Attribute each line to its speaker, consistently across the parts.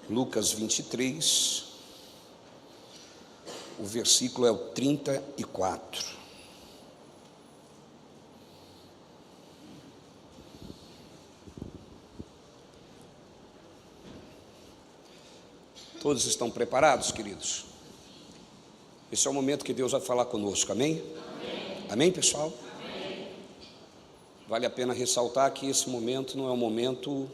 Speaker 1: Lucas 23, o versículo é o 34. Todos estão preparados, queridos? Esse é o momento que Deus vai falar conosco, amém? Amém, amém, pessoal? Amém. Vale a pena ressaltar que esse momento não é um momento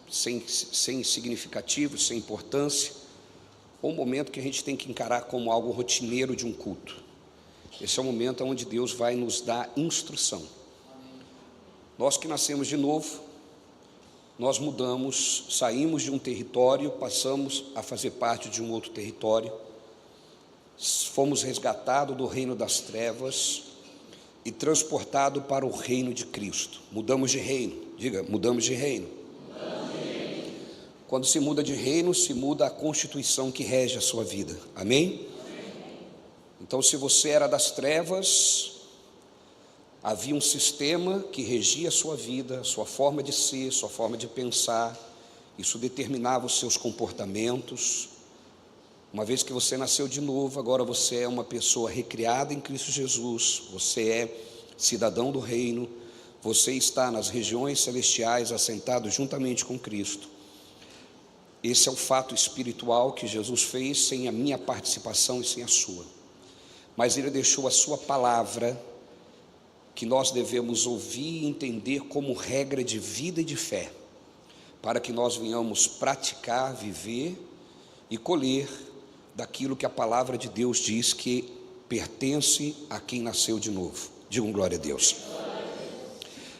Speaker 1: sem significativo, sem importância, ou um momento que a gente tem que encarar como algo rotineiro de um culto. Esse é o momento onde Deus vai nos dar instrução. Nós que nascemos de novo, nós mudamos, saímos de um território, passamos a fazer parte de um outro território, fomos resgatados do reino das trevas e transportados para o reino de Cristo. Mudamos de reino, diga, mudamos de reino. Quando se muda de reino, se muda a constituição que rege a sua vida, amém? Então, se você era das trevas, havia um sistema que regia a sua vida, a sua forma de ser, sua forma de pensar, isso determinava os seus comportamentos. Uma vez que você nasceu de novo, agora você é uma pessoa recriada em Cristo Jesus, você é cidadão do reino, você está nas regiões celestiais assentado juntamente com Cristo. Esse é o fato espiritual que Jesus fez sem a minha participação e sem a sua. Mas Ele deixou a sua palavra, que nós devemos ouvir e entender como regra de vida e de fé, para que nós venhamos praticar, viver e colher daquilo que a palavra de Deus diz que pertence a quem nasceu de novo. Digam glória a Deus.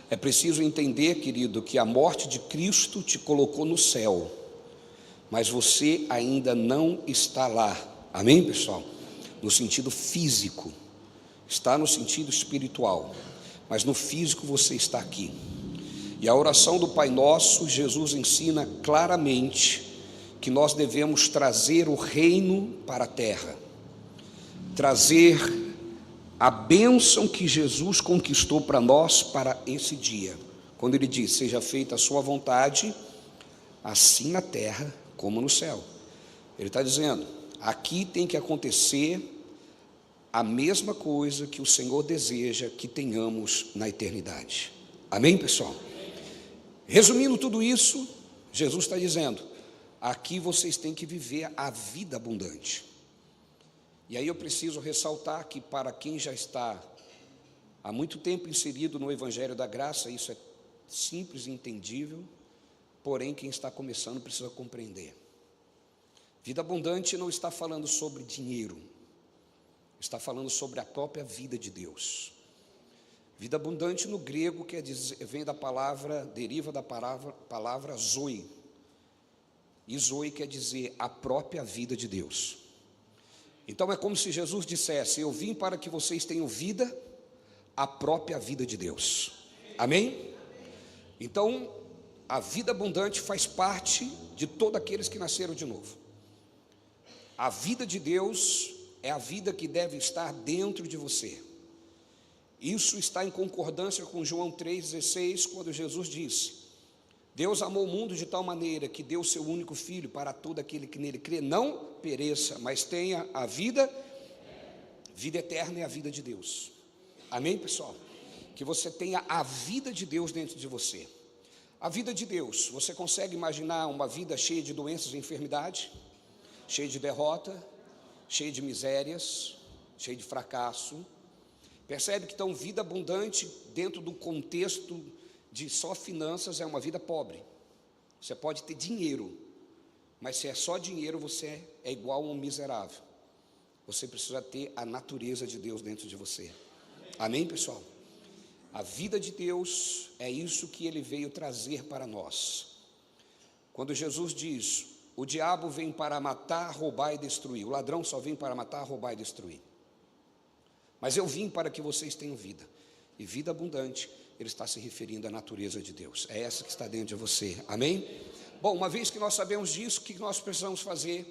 Speaker 1: É preciso entender, querido, que a morte de Cristo te colocou no céu, mas você ainda não está lá, amém, pessoal? No sentido físico, está no sentido espiritual, mas no físico você está aqui. E a oração do Pai Nosso, Jesus ensina claramente que nós devemos trazer o reino para a terra, trazer a bênção que Jesus conquistou para nós para esse dia, quando Ele diz: seja feita a sua vontade, assim na terra como no céu. Ele está dizendo, aqui tem que acontecer a mesma coisa que o Senhor deseja que tenhamos na eternidade. Amém, pessoal? Resumindo tudo isso, Jesus está dizendo, aqui vocês têm que viver a vida abundante. E aí eu preciso ressaltar que para quem já está há muito tempo inserido no Evangelho da Graça, isso é simples e entendível, porém quem está começando precisa compreender. Vida abundante não está falando sobre dinheiro, está falando sobre a própria vida de Deus. Vida abundante no grego quer dizer, deriva da palavra zoe. E zoe quer dizer a própria vida de Deus. Então é como se Jesus dissesse, eu vim para que vocês tenham vida, a própria vida de Deus. Amém? Então, a vida abundante faz parte de todos aqueles que nasceram de novo. A vida de Deus é a vida que deve estar dentro de você. Isso está em concordância com João 3,16, quando Jesus disse, Deus amou o mundo de tal maneira que deu o seu único filho para todo aquele que nele crê, não pereça, mas tenha a vida eterna é a vida de Deus. Amém, pessoal? Que você tenha a vida de Deus dentro de você. A vida de Deus, você consegue imaginar uma vida cheia de doenças e enfermidade, cheia de derrota, cheia de misérias, cheia de fracasso? Percebe que então vida abundante dentro do contexto de só finanças é uma vida pobre. Você pode ter dinheiro, mas se é só dinheiro você é igual a um miserável. Você precisa ter a natureza de Deus dentro de você. Amém, pessoal? A vida de Deus é isso que Ele veio trazer para nós. Quando Jesus diz, o diabo vem para matar, roubar e destruir. O ladrão só vem para matar, roubar e destruir. Mas eu vim para que vocês tenham vida. E vida abundante, Ele está se referindo à natureza de Deus. É essa que está dentro de você. Amém? Bom, uma vez que nós sabemos disso, o que nós precisamos fazer?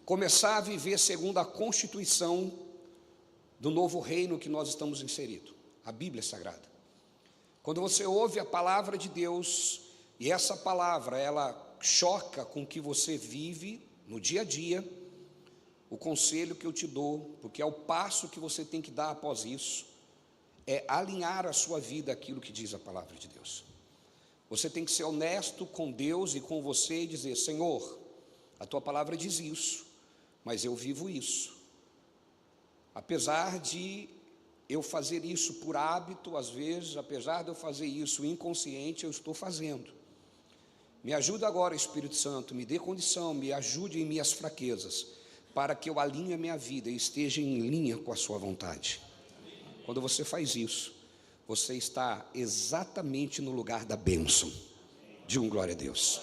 Speaker 1: Começar a viver segundo a constituição do novo reino que nós estamos inseridos. A Bíblia Sagrada. Quando você ouve a palavra de Deus, e essa palavra, ela choca com o que você vive no dia a dia, o conselho que eu te dou, porque é o passo que você tem que dar após isso, é alinhar a sua vida àquilo que diz a palavra de Deus. Você tem que ser honesto com Deus e com você e dizer: Senhor, a tua palavra diz isso, mas eu vivo isso. Apesar de eu fazer isso por hábito, às vezes, apesar de eu fazer isso inconsciente, eu estou fazendo. Me ajuda agora, Espírito Santo, me dê condição, me ajude em minhas fraquezas, para que eu alinhe a minha vida e esteja em linha com a sua vontade. Quando você faz isso, você está exatamente no lugar da bênção. Diga um glória a Deus.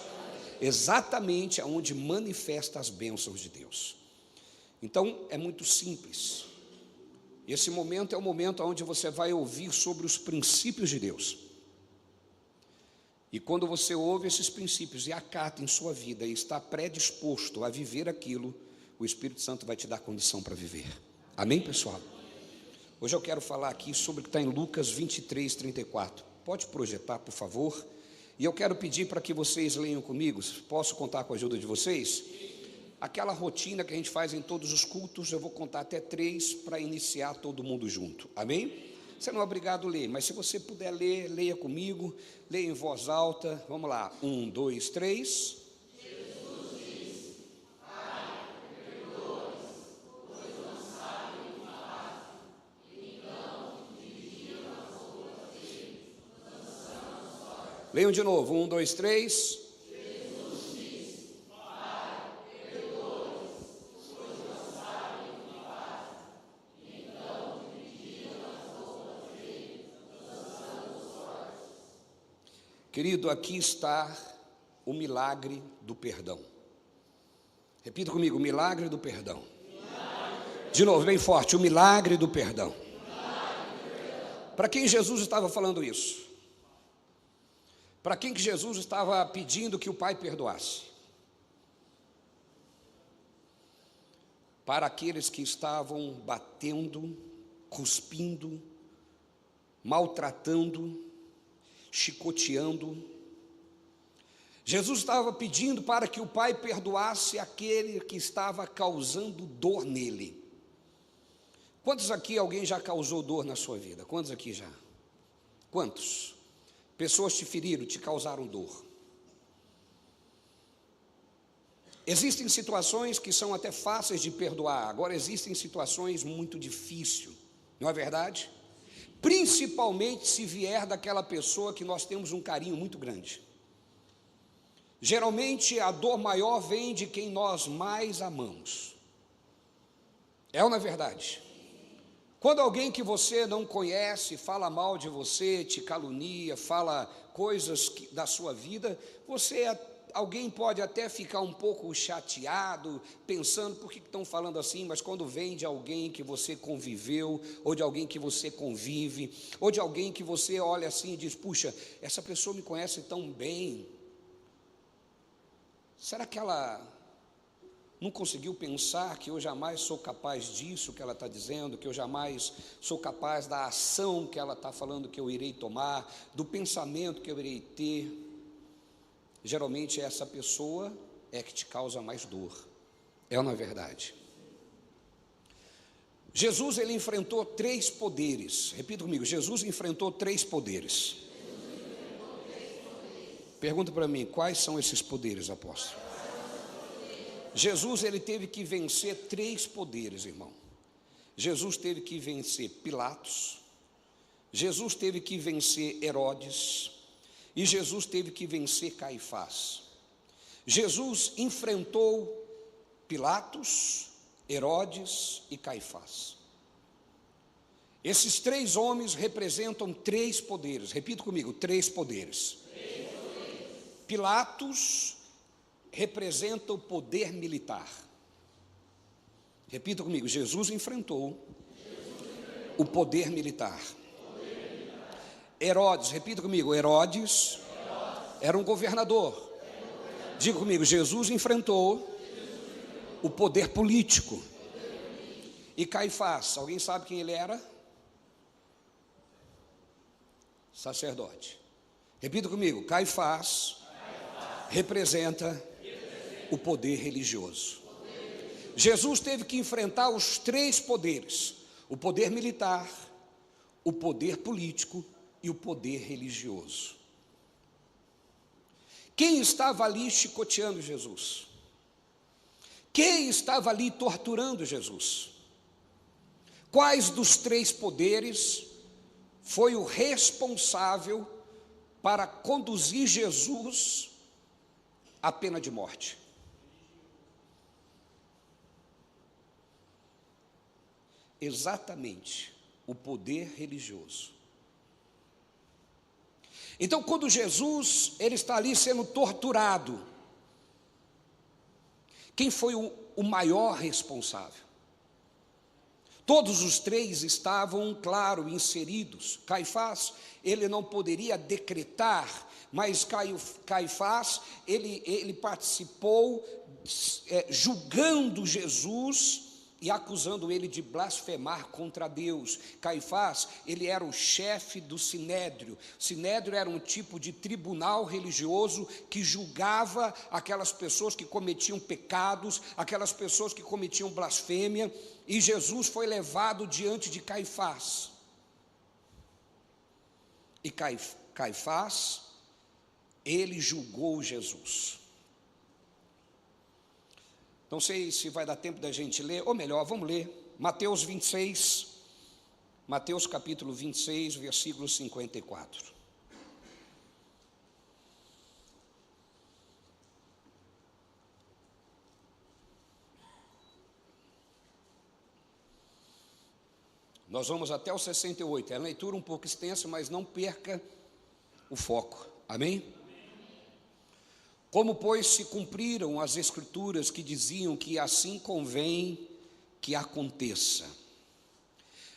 Speaker 1: Exatamente aonde manifesta as bênçãos de Deus. Então, é muito simples. Esse momento é o momento onde você vai ouvir sobre os princípios de Deus. E quando você ouve esses princípios e acata em sua vida e está predisposto a viver aquilo, o Espírito Santo vai te dar condição para viver. Amém, pessoal? Hoje eu quero falar aqui sobre o que está em Lucas 23, 34. Pode projetar, por favor? E eu quero pedir para que vocês leiam comigo. Posso contar com a ajuda de vocês? Aquela rotina que a gente faz em todos os cultos, eu vou contar até 3 para iniciar todo mundo junto. Amém? Você não é obrigado a ler, mas se você puder ler, leia comigo, leia em voz alta. Vamos lá, 1, 2, 3. Leiam de novo, 1, 2, 3. Querido, aqui está o milagre do perdão. Repita comigo: o milagre do perdão. De novo, bem forte: o milagre do perdão. Para quem Jesus estava falando isso? Para quem que Jesus estava pedindo que o Pai perdoasse? Para aqueles que estavam batendo, cuspindo, maltratando, chicoteando. Jesus estava pedindo para que o Pai perdoasse aquele que estava causando dor nele. Quantos aqui alguém já causou dor na sua vida? Quantos aqui já? Quantos? Pessoas te feriram, te causaram dor. Existem situações que são até fáceis de perdoar, agora existem situações muito difíceis, não é verdade? Principalmente se vier daquela pessoa que nós temos um carinho muito grande. Geralmente a dor maior vem de quem nós mais amamos. É ou não é verdade? Quando alguém que você não conhece fala mal de você, te calunia, fala coisas da sua vida, alguém pode até ficar um pouco chateado, pensando por que estão falando assim, mas quando vem de alguém que você conviveu, ou de alguém que você convive, ou de alguém que você olha assim e diz: puxa, essa pessoa me conhece tão bem, será que ela não conseguiu pensar que eu jamais sou capaz disso que ela está dizendo, que eu jamais sou capaz da ação que ela está falando que eu irei tomar, do pensamento que eu irei ter? Geralmente essa pessoa é que te causa mais dor. É ou não é verdade? Jesus, ele enfrentou 3 poderes. Repita comigo: Jesus enfrentou 3 poderes. Pergunta para mim: quais são esses poderes, apóstolo? Jesus, ele teve que vencer 3 poderes, irmão. Jesus teve que vencer Pilatos, Jesus teve que vencer Herodes, e Jesus teve que vencer Caifás. Jesus enfrentou Pilatos, Herodes e Caifás. Esses 3 homens representam 3 poderes. Repita comigo: 3 poderes. Pilatos representa o poder militar. Repita comigo: Jesus enfrentou o poder militar. Herodes, repita comigo: Herodes era um governador. Diga comigo: Jesus enfrentou o poder político. E Caifás, alguém sabe quem ele era? Sacerdote. Repita comigo: Caifás representa o poder religioso. Jesus teve que enfrentar os três poderes: o poder militar, o poder político e o poder religioso. Quem estava ali chicoteando Jesus? Quem estava ali torturando Jesus? Quais dos três poderes foi o responsável para conduzir Jesus à pena de morte? Exatamente, o poder religioso. Então, quando Jesus ele está ali sendo torturado, quem foi o maior responsável? Todos os três estavam, claro, inseridos. Caifás, ele não poderia decretar, mas Caifás, ele participou julgando Jesus e acusando ele de blasfemar contra Deus. Caifás, ele era o chefe do Sinédrio. Sinédrio era um tipo de tribunal religioso que julgava aquelas pessoas que cometiam pecados, aquelas pessoas que cometiam blasfêmia, e Jesus foi levado diante de Caifás. E Caifás, ele julgou Jesus. Não sei se vai dar tempo da gente ler, ou melhor, vamos ler Mateus 26, Mateus capítulo 26, versículo 54. Nós vamos até o 68, é uma leitura um pouco extensa, mas não perca o foco, amém? Como, pois, se cumpriram as escrituras que diziam que assim convém que aconteça.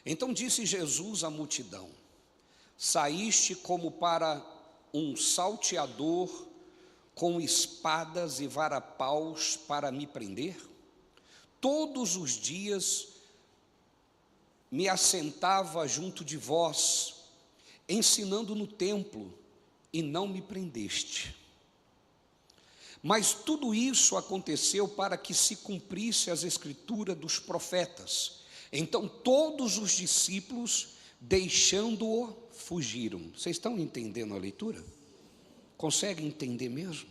Speaker 1: Então disse Jesus à multidão: saíste como para um salteador com espadas e varapaus para me prender? Todos os dias me assentava junto de vós, ensinando no templo, e não me prendeste. Mas tudo isso aconteceu para que se cumprisse as escrituras dos profetas. Então todos os discípulos, deixando-o, fugiram. Vocês estão entendendo a leitura? Conseguem entender mesmo?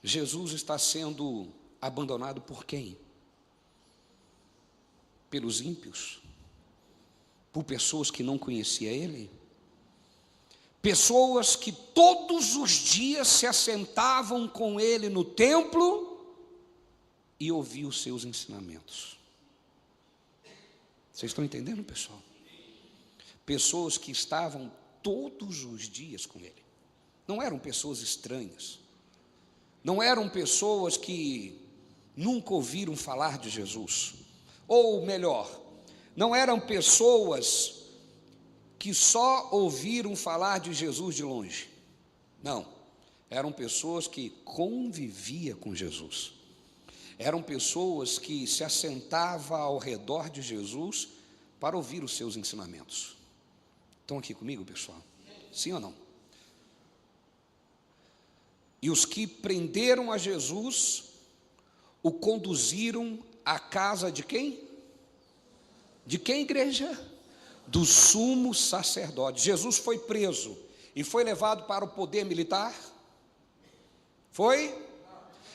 Speaker 1: Jesus está sendo abandonado por quem? Pelos ímpios? Por pessoas que não conheciam ele? Pessoas que todos os dias se assentavam com ele no templo e ouviam os seus ensinamentos. Vocês estão entendendo, pessoal? Pessoas que estavam todos os dias com ele. Não eram pessoas estranhas. Não eram pessoas que nunca ouviram falar de Jesus. Ou melhor, não eram pessoas que só ouviram falar de Jesus de longe. Não, eram pessoas que conviviam com Jesus. Eram pessoas que se assentavam ao redor de Jesus para ouvir os seus ensinamentos. Estão aqui comigo, pessoal? Sim ou não? E os que prenderam a Jesus, o conduziram à casa de quem? De quem, igreja? Do sumo sacerdote. Jesus foi preso e foi levado para o poder militar? Foi?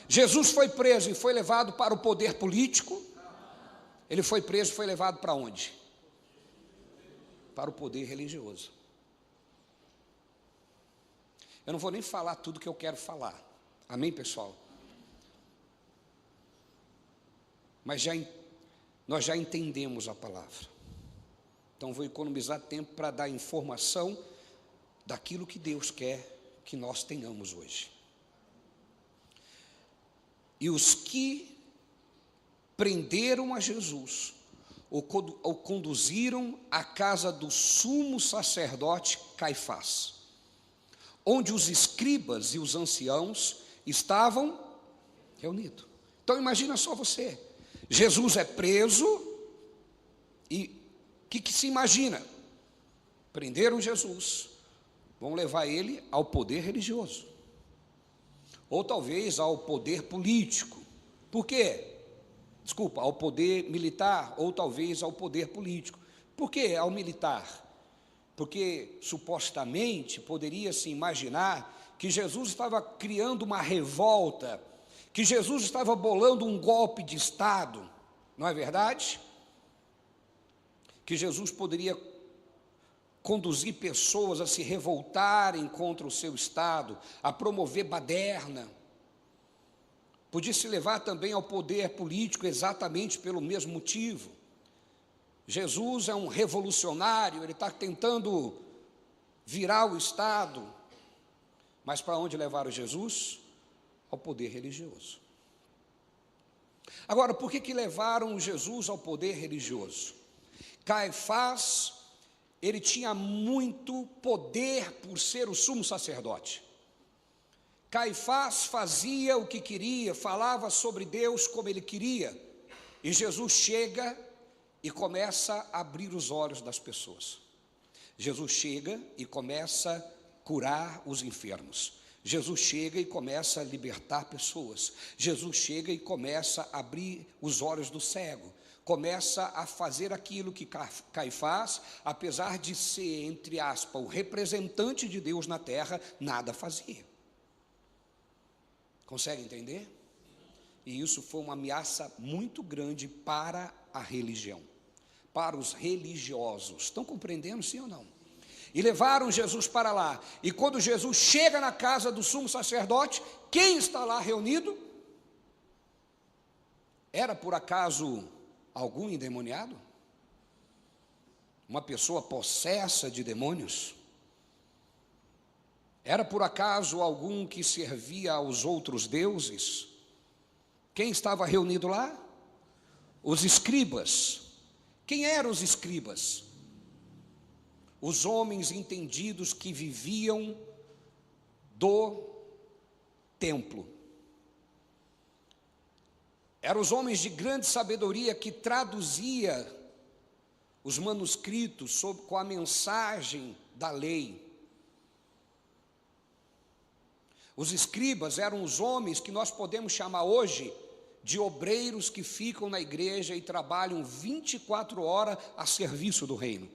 Speaker 1: Jesus foi preso e foi levado para o poder político? Ele foi preso e foi levado para onde? Para o poder religioso. Eu não vou nem falar tudo que eu quero falar. Amém, pessoal? Mas nós já entendemos a palavra. Então vou economizar tempo para dar informação daquilo que Deus quer que nós tenhamos hoje. E os que prenderam a Jesus, o conduziram à casa do sumo sacerdote Caifás, onde os escribas e os anciãos estavam reunidos. Então imagina só você, Jesus é preso e o que se imagina? Prenderam Jesus, vão levar ele ao poder religioso, ou talvez ao poder político. Por quê? Desculpa, ao poder militar, ou talvez ao poder político. Por que ao militar? Porque supostamente poderia-se imaginar que Jesus estava criando uma revolta, que Jesus estava bolando um golpe de Estado, não é verdade? Que Jesus poderia conduzir pessoas a se revoltarem contra o seu Estado, a promover baderna. Podia se levar também ao poder político exatamente pelo mesmo motivo. Jesus é um revolucionário, ele está tentando virar o Estado. Mas para onde levaram Jesus? Ao poder religioso. Agora, por que levaram Jesus ao poder religioso? Caifás, ele tinha muito poder por ser o sumo sacerdote. Caifás fazia o que queria, falava sobre Deus como ele queria, e Jesus chega e começa a abrir os olhos das pessoas. Jesus chega e começa a curar os enfermos. Jesus chega e começa a libertar pessoas. Jesus chega e começa a abrir os olhos do cego. Começa a fazer aquilo que Caifás, apesar de ser, entre aspas, o representante de Deus na terra, nada fazia. Consegue entender? E isso foi uma ameaça muito grande para a religião, para os religiosos. Estão compreendendo, sim ou não? E levaram Jesus para lá. E quando Jesus chega na casa do sumo sacerdote, quem está lá reunido? Era por acaso algum endemoniado? Uma pessoa possessa de demônios? Era por acaso algum que servia aos outros deuses? Quem estava reunido lá? Os escribas. Quem eram os escribas? Os homens entendidos que viviam do templo. Eram os homens de grande sabedoria que traduzia os manuscritos com a mensagem da lei. Os escribas eram os homens que nós podemos chamar hoje de obreiros que ficam na igreja e trabalham 24 horas a serviço do reino.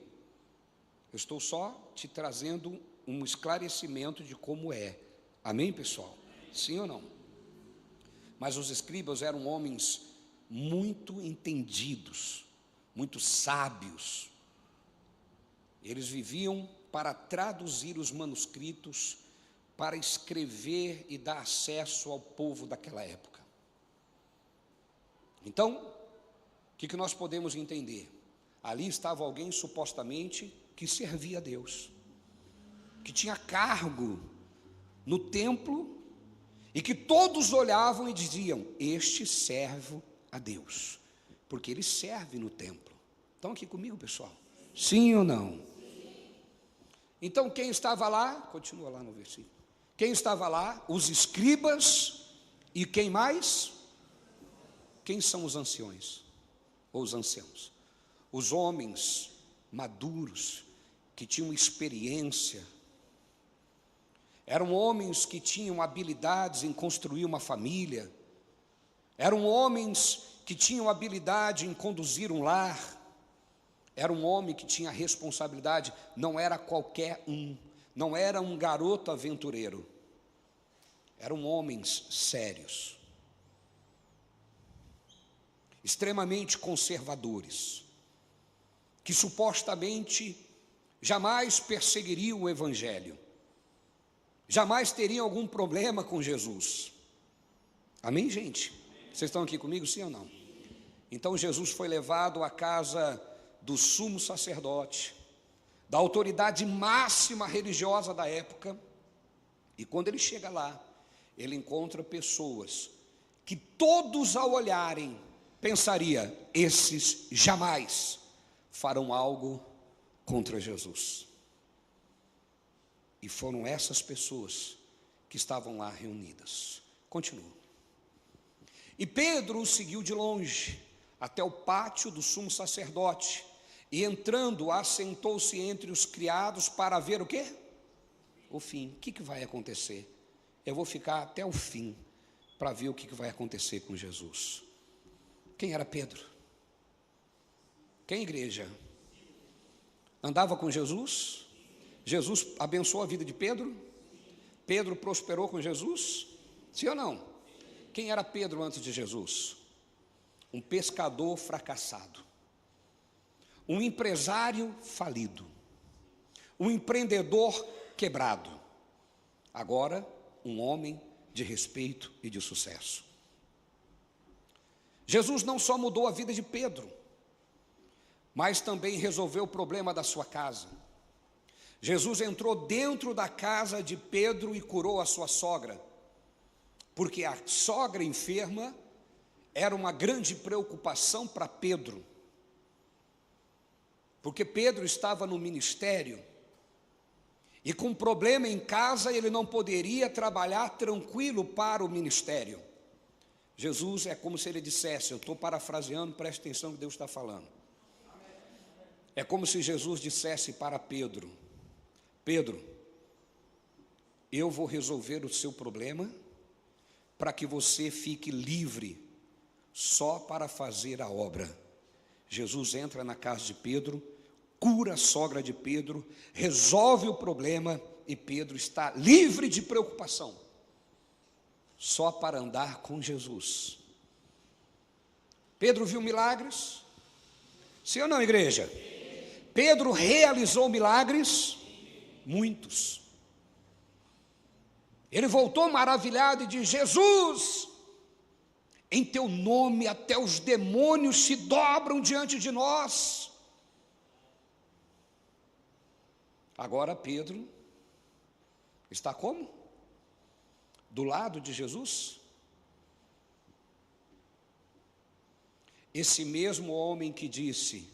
Speaker 1: Eu estou só te trazendo um esclarecimento de como é. Amém, pessoal? Sim ou não? Mas os escribas eram homens muito entendidos, muito sábios. Eles viviam para traduzir os manuscritos, para escrever e dar acesso ao povo daquela época. Então, o que nós podemos entender? Ali estava alguém supostamente que servia a Deus, que tinha cargo no templo, e que todos olhavam e diziam: este serve a Deus, porque ele serve no templo. Estão aqui comigo, pessoal? Sim ou não? Então quem estava lá? Continua lá no versículo. Quem estava lá? Os escribas. E quem mais? Quem são os anciões? Ou os anciãos? Os homens maduros, que tinham experiência. Eram homens que tinham habilidades em construir uma família. Eram homens que tinham habilidade em conduzir um lar. Era um homem que tinha responsabilidade. Não era qualquer um. Não era um garoto aventureiro. Eram homens sérios, extremamente conservadores, que supostamente jamais perseguiriam o evangelho, jamais teriam algum problema com Jesus. Amém, gente? Vocês estão aqui comigo, sim ou não? Então Jesus foi levado à casa do sumo sacerdote, da autoridade máxima religiosa da época, e quando ele chega lá, ele encontra pessoas que todos ao olharem pensaria: esses jamais farão algo contra Jesus. E foram essas pessoas que estavam lá reunidas. Continua. E Pedro o seguiu de longe até o pátio do sumo sacerdote, e entrando, assentou-se entre os criados para ver o quê? o fim. O que vai acontecer? Eu vou ficar até o fim para ver o que vai acontecer com Jesus. Quem era Pedro? Quem, igreja? Andava com Jesus? Jesus abençoou a vida de Pedro? Pedro prosperou com Jesus? Sim ou não? Quem era Pedro antes de Jesus? Um pescador fracassado, um empresário falido, um empreendedor quebrado. Agora, um homem de respeito e de sucesso. Jesus não só mudou a vida de Pedro, mas também resolveu o problema da sua casa. Jesus entrou dentro da casa de Pedro e curou a sua sogra, porque a sogra enferma era uma grande preocupação para Pedro, porque Pedro estava no ministério, e com problema em casa ele não poderia trabalhar tranquilo para o ministério. Jesus é como se ele dissesse, eu estou parafraseando, preste atenção no que Deus está falando. É como se Jesus dissesse para Pedro, Pedro, eu vou resolver o seu problema para que você fique livre só para fazer a obra. Jesus entra na casa de Pedro, cura a sogra de Pedro, resolve o problema e Pedro está livre de preocupação, só para andar com Jesus. Pedro viu milagres? Sim ou não, igreja? Pedro realizou milagres? Muitos. Ele voltou maravilhado e disse, Jesus, em teu nome até os demônios se dobram diante de nós. Agora Pedro está como? Do lado de Jesus? Esse mesmo homem que disse,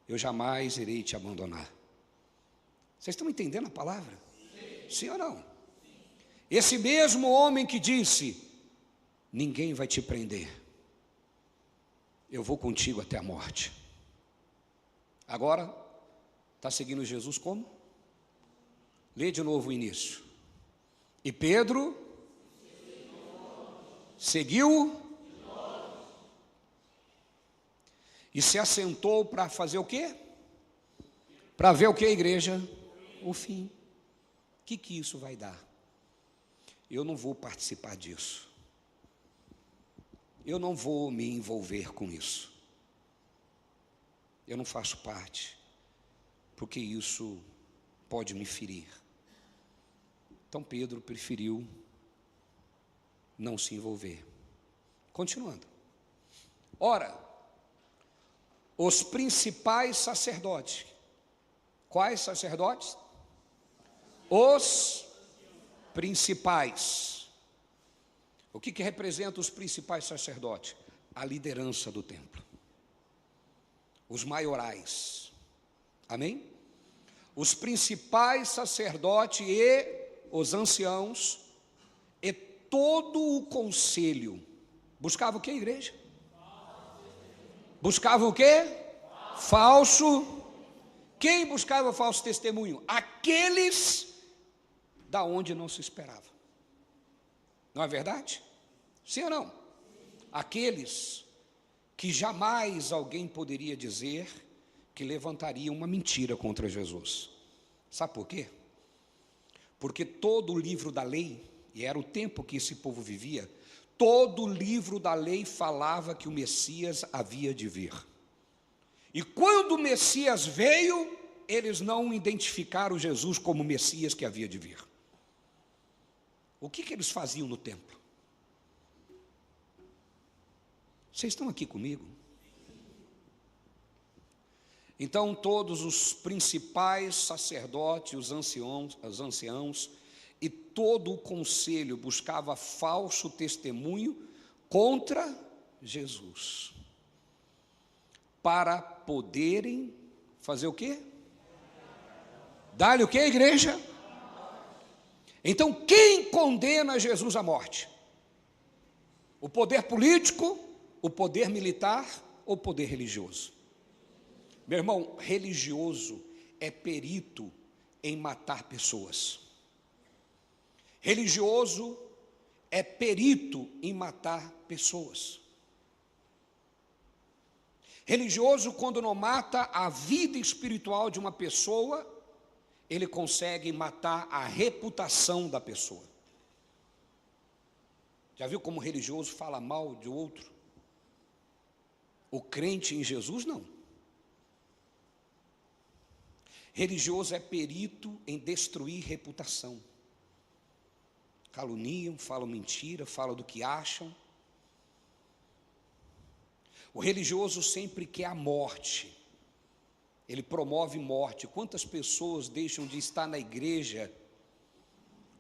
Speaker 1: eu jamais irei te abandonar. Vocês estão entendendo a palavra? Sim ou não? Esse mesmo homem que disse, ninguém vai te prender, eu vou contigo até a morte. Agora, está seguindo Jesus como? Lê de novo o início. E Pedro seguiu e se assentou para fazer o quê? Para ver o que, igreja? O fim. O que isso vai dar? Eu não vou participar disso. Eu não vou me envolver com isso. Eu não faço parte, porque isso pode me ferir. Então Pedro preferiu não se envolver. Continuando. Ora, os principais sacerdotes. Quais sacerdotes? Os principais. O que representa os principais sacerdotes? A liderança do templo. Os maiorais. Amém? Os principais sacerdotes e os anciãos e todo o conselho. Buscava o que, igreja? Buscava o que? Falso. Quem buscava falso testemunho? Aqueles da onde não se esperava. Não é verdade? Sim ou não? Aqueles que jamais alguém poderia dizer que levantaria uma mentira contra Jesus. Sabe por quê? Porque todo o livro da lei, e era o tempo que esse povo vivia, todo o livro da lei falava que o Messias havia de vir. E quando o Messias veio, eles não identificaram Jesus como o Messias que havia de vir. O que eles faziam no templo? Vocês estão aqui comigo? Então todos os principais sacerdotes, os anciãos e todo o conselho buscava falso testemunho contra Jesus, para poderem fazer o quê? Dar-lhe o quê, igreja? Então quem condena Jesus à morte? O poder político, o poder militar ou o poder religioso? Meu irmão, religioso é perito em matar pessoas. Religioso é perito em matar pessoas. Religioso, quando não mata a vida espiritual de uma pessoa, ele consegue matar a reputação da pessoa. Já viu como o religioso fala mal de outro? O crente em Jesus, não. Religioso é perito em destruir reputação. Caluniam, falam mentira, falam do que acham. O religioso sempre quer a morte. Ele promove morte. Quantas pessoas deixam de estar na igreja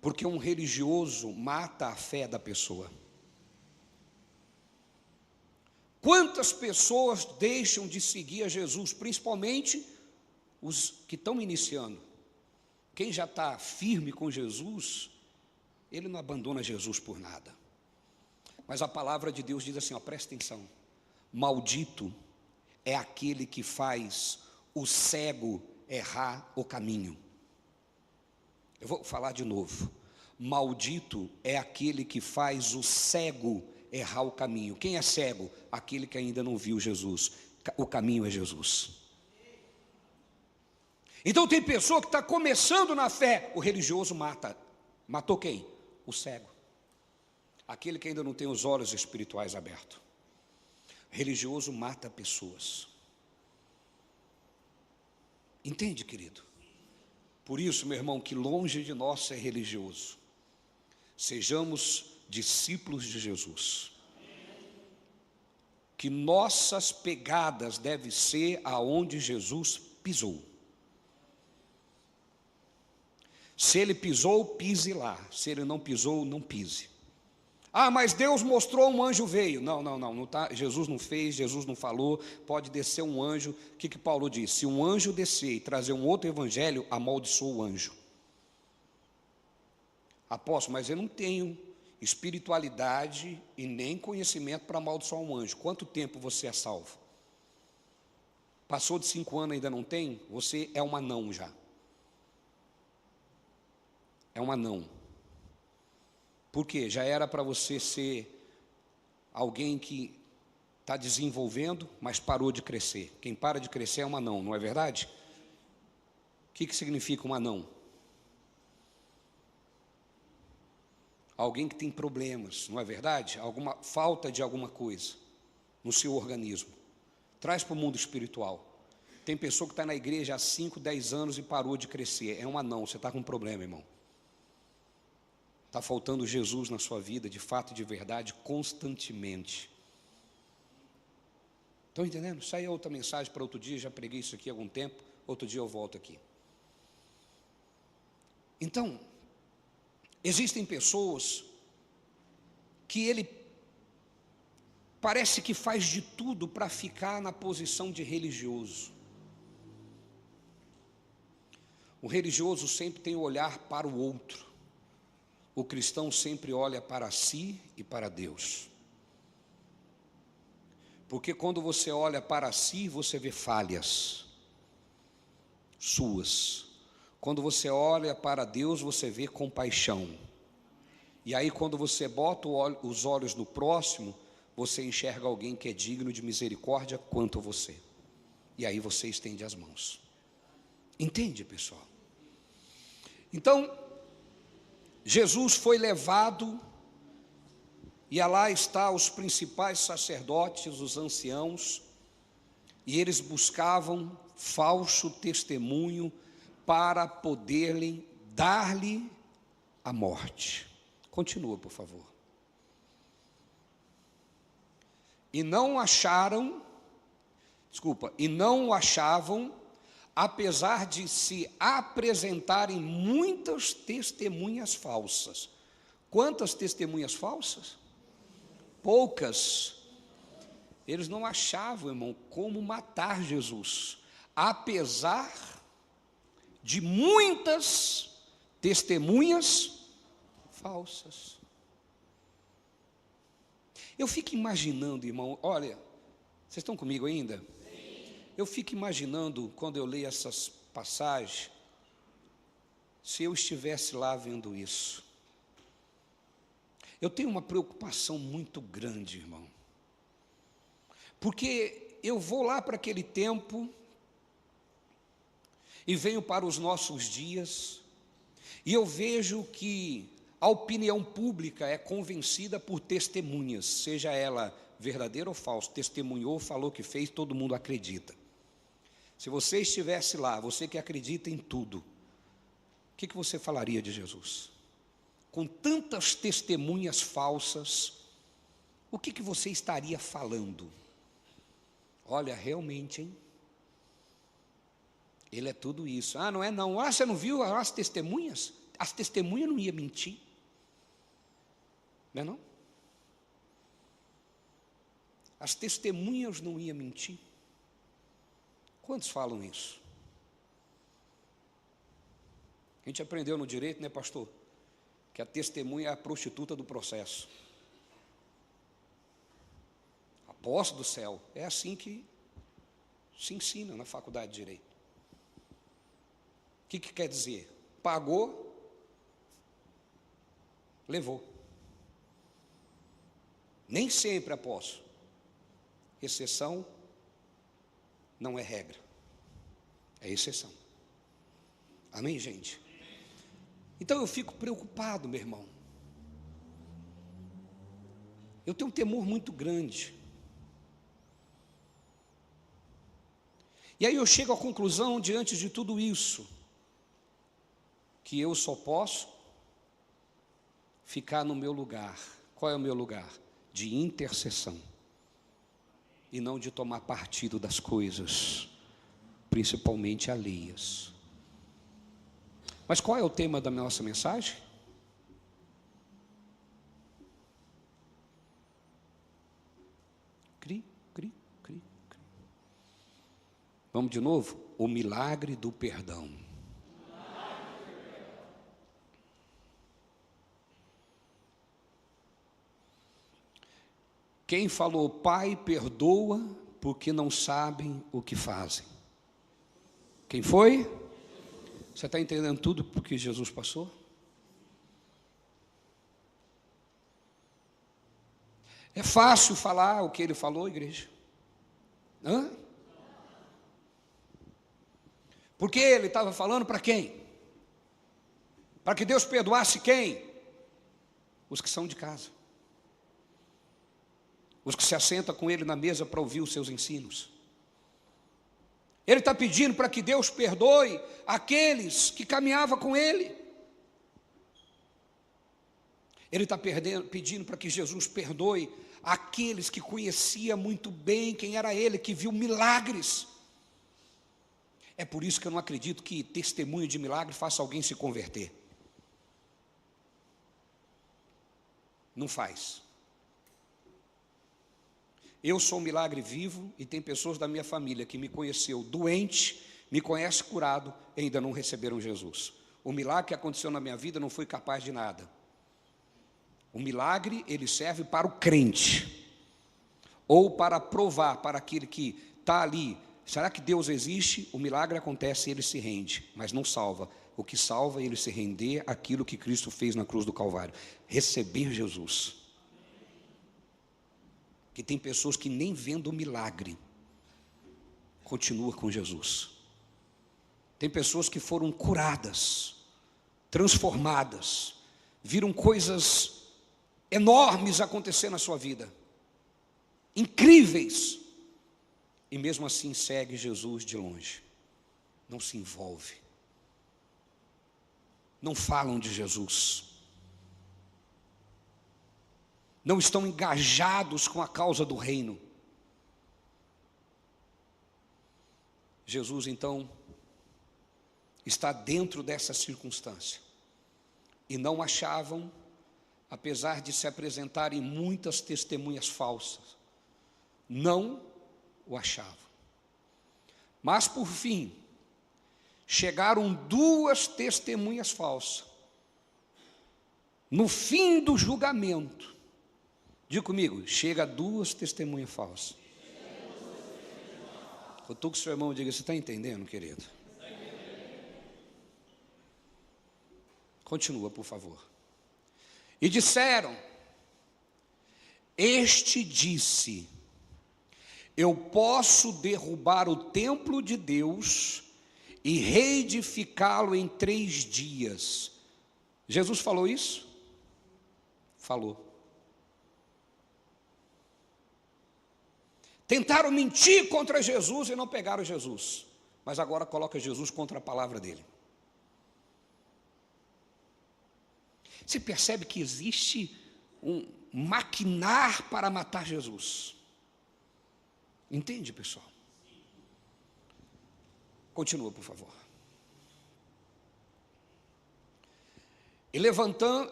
Speaker 1: porque um religioso mata a fé da pessoa? Quantas pessoas deixam de seguir a Jesus, principalmente os que estão iniciando? Quem já está firme com Jesus, ele não abandona Jesus por nada. Mas a palavra de Deus diz assim, ó, presta atenção: maldito é aquele que faz o cego errar o caminho. Eu vou falar de novo. Maldito é aquele que faz o cego errar o caminho. Quem é cego? Aquele que ainda não viu Jesus. O caminho é Jesus. Então tem pessoa que está começando na fé, o religioso mata. Matou quem? O cego. Aquele que ainda não tem os olhos espirituais abertos. Religioso mata pessoas. Entende, querido? Por isso, meu irmão, que longe de nós ser religioso, sejamos discípulos de Jesus. Que nossas pegadas devem ser aonde Jesus pisou. Se ele pisou, pise lá. Se ele não pisou, não pise. Ah, mas Deus mostrou, um anjo veio. Não tá, Jesus não fez, Jesus não falou. Pode descer um anjo. O que Paulo disse? Se um anjo descer e trazer um outro evangelho, amaldiçoa o anjo. Apóstolo, mas eu não tenho espiritualidade e nem conhecimento para amaldiçoar um anjo. Quanto tempo você é salvo? Passou de 5 anos, ainda não tem? Você é um anão já. É um anão. Por quê? Já era para você ser alguém que está desenvolvendo, mas parou de crescer. Quem para de crescer é um anão, não é verdade? O que significa um anão? Alguém que tem problemas, não é verdade? Alguma falta de alguma coisa no seu organismo. Traz para o mundo espiritual. Tem pessoa que está na igreja há 5, 10 anos e parou de crescer. É um anão, você está com um problema, irmão. Está faltando Jesus na sua vida, de fato e de verdade, constantemente. Estão entendendo? Isso aí é outra mensagem para outro dia, já preguei isso aqui há algum tempo, outro dia eu volto aqui. Então, existem pessoas que ele parece que faz de tudo para ficar na posição de religioso. O religioso sempre tem o olhar para o outro. O cristão sempre olha para si e para Deus. Porque quando você olha para si, você vê falhas suas. Quando você olha para Deus, você vê compaixão. E aí quando você bota os olhos no próximo, você enxerga alguém que é digno de misericórdia quanto você. E aí você estende as mãos. Entende, pessoal? Então, Jesus foi levado, e lá está os principais sacerdotes, os anciãos, e eles buscavam falso testemunho para poderem dar-lhe a morte. Continua, por favor. E não o achavam, apesar de se apresentarem muitas testemunhas falsas. Quantas testemunhas falsas? Poucas. Eles não achavam, irmão, como matar Jesus, apesar de muitas testemunhas falsas. Eu fico imaginando, irmão, olha, vocês estão comigo ainda? Eu fico imaginando, quando eu leio essas passagens, se eu estivesse lá vendo isso. Eu tenho uma preocupação muito grande, irmão, porque eu vou lá para aquele tempo e venho para os nossos dias, e eu vejo que a opinião pública é convencida por testemunhas, seja ela verdadeira ou falsa, testemunhou, falou que fez, todo mundo acredita. Se você estivesse lá, você que acredita em tudo, o que você falaria de Jesus? Com tantas testemunhas falsas, o que você estaria falando? Olha, realmente, hein? Ele é tudo isso. Ah, não é não. Ah, você não viu as testemunhas? As testemunhas não iam mentir. Não é não? As testemunhas não iam mentir. Quantos falam isso? A gente aprendeu no direito, né, pastor? Que a testemunha é a prostituta do processo. Apóstolo do céu. É assim que se ensina na faculdade de direito. O que quer dizer? Pagou, levou. Nem sempre, apóstolo. Exceção não é regra, é exceção. Amém, gente? Então eu fico preocupado, meu irmão. Eu tenho um temor muito grande. E aí eu chego à conclusão, diante de tudo isso, que eu só posso ficar no meu lugar. Qual é o meu lugar? De intercessão. E não de tomar partido das coisas, principalmente alheias. Mas qual é o tema da nossa mensagem? Cri, cri, cri, cri. Vamos de novo? O milagre do perdão. Quem falou, Pai, perdoa, porque não sabem o que fazem? Quem foi? Você está entendendo tudo porque Jesus passou? É fácil falar o que ele falou, igreja? Hã? Porque ele estava falando para quem? Para que Deus perdoasse quem? Os que são de casa. Os que se assentam com ele na mesa para ouvir os seus ensinos. Ele está pedindo para que Deus perdoe aqueles que caminhavam com ele. Ele está pedindo para que Jesus perdoe aqueles que conhecia muito bem quem era ele, que viu milagres. É por isso que eu não acredito que testemunho de milagre faça alguém se converter. Não faz. Eu sou um milagre vivo e tem pessoas da minha família que me conheceu doente, me conhece curado e ainda não receberam Jesus. O milagre que aconteceu na minha vida não foi capaz de nada. O milagre, ele serve para o crente, ou para provar para aquele que está ali, será que Deus existe? O milagre acontece e ele se rende, mas não salva. O que salva é ele se render àquilo que Cristo fez na cruz do Calvário, receber Jesus. Que tem pessoas que nem vendo o milagre continuam com Jesus. Tem pessoas que foram curadas, transformadas, viram coisas enormes acontecer na sua vida, incríveis, e mesmo assim segue Jesus de longe, não se envolve, não falam de Jesus, não estão engajados com a causa do reino. Jesus, então, está dentro dessa circunstância, e não achavam, apesar de se apresentarem muitas testemunhas falsas, não o achavam. Mas, por fim, chegaram duas testemunhas falsas. No fim do julgamento, diga comigo, chega duas testemunhas falsas. Eu estou com o seu irmão, diga, você está entendendo, querido? Continua, por favor. E disseram, Este disse: eu posso derrubar o templo de Deus e reedificá-lo em 3 dias. Jesus falou isso? Falou. Tentaram mentir contra Jesus e não pegaram Jesus, mas agora coloca Jesus contra a palavra dele. Você percebe que existe um maquinar para matar Jesus? Entende, pessoal? Continua, por favor. E